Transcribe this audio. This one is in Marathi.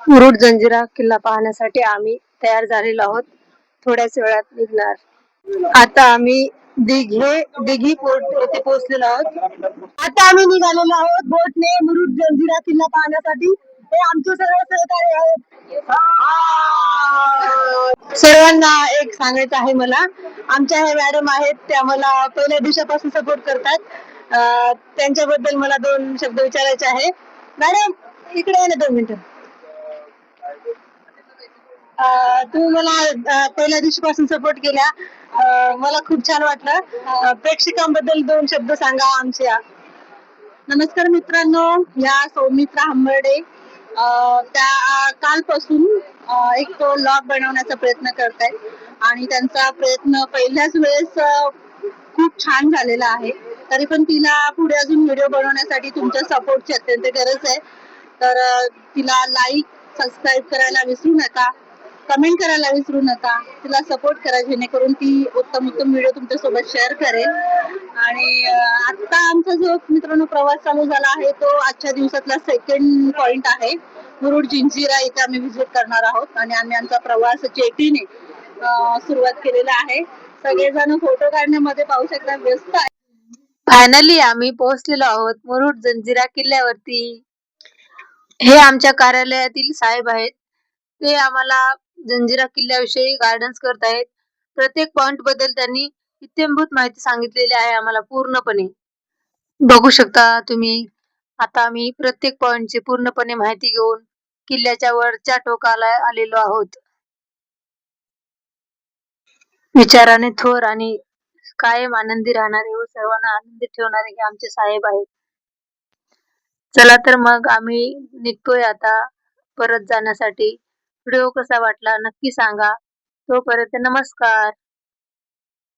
मुरुड जंजिरा किल्ला पाहण्यासाठी आम्ही तयार झालेलो आहोत. थोड्याच वेळात निघणार. आता आम्ही दिघी पोर्ट येथे पोहोचलेलो आहोत. आता आम्ही निघालेलो आहोत बोटने मुरुड जंजिरा किल्ला पाहण्यासाठी. हे आमचे सर्व सहकारी आहेत. सर्वांना एक सांगायचं आहे मला, आमच्या ह्या मॅडम आहेत, त्या मला पहिल्या दिवसापासून सपोर्ट करतात. त्यांच्याबद्दल मला दोन शब्द विचारायचे आहे. मॅडम इकडे आहे ना 2 मिनिटं. तुम्ही मला पहिल्या दिवशीपासून सपोर्ट केल्या. मला खूप छान वाटलं. प्रेक्षकांबद्दल 2 शब्द सांगा आमच्या. नमस्कार मित्रांनो, या सौमित्रा हंबर्डे त्या कालपासून एक तो लॉग बनवण्याचा प्रयत्न करतायत आणि त्यांचा प्रयत्न पहिल्याच वेळेस खूप छान झालेला आहे. तरी पण तिला पुढे अजून व्हिडिओ बनवण्यासाठी तुमच्या सपोर्टची अत्यंत गरज आहे. तर तिला लाईक सबस्क्राईब करायला विसरू नका, कमेंट करायला विसरू नका. तिला सपोर्ट करा जेणेकरून ती उत्तम व्हिडिओ तुमच्यासोबत शेअर करेल. आणि आता आमचा जो मित्रांनो प्रवास चालू झाला आहे तो आजच्या दिवसातला सेकंड पॉइंट आहे. मुरुड जंजिरा इथे आम्ही व्हिजिट करणार आहोत आणि आम्ही आमचा प्रवास जेटीने सुरुवात केलेला आहे. सगळेजण फोटो काढण्यामध्ये पाहू शकता व्यस्त आहे. फायनली आम्ही पोहोचलेलो आहोत मुरुड जंजिरा किल्ल्यावरती. हे आमच्या कार्यालयातील साहेब आहेत. ते आम्हाला जंजिरा किल्ल्याविषयी गायडन्स करत आहेत. प्रत्येक पॉइंट बद्दल त्यांनी इत्यंभूत माहिती सांगितलेली आहे आम्हाला पूर्णपणे. बघू शकता तुम्ही. आता आम्ही प्रत्येक पॉइंटची पूर्णपणे माहिती घेऊन किल्ल्याच्या वरच्या टोकाला आलेलो आहोत. विचाराने थोर आणि कायम आनंदी राहणारे व सर्वांना आनंदी ठेवणारे हे आमचे साहेब आहेत. चला तर मग आम्ही निघतोय आता परत जाण्यासाठी. व्हिडिओ कसा वाटला नक्की सांगा. तोपर्यंत नमस्कार.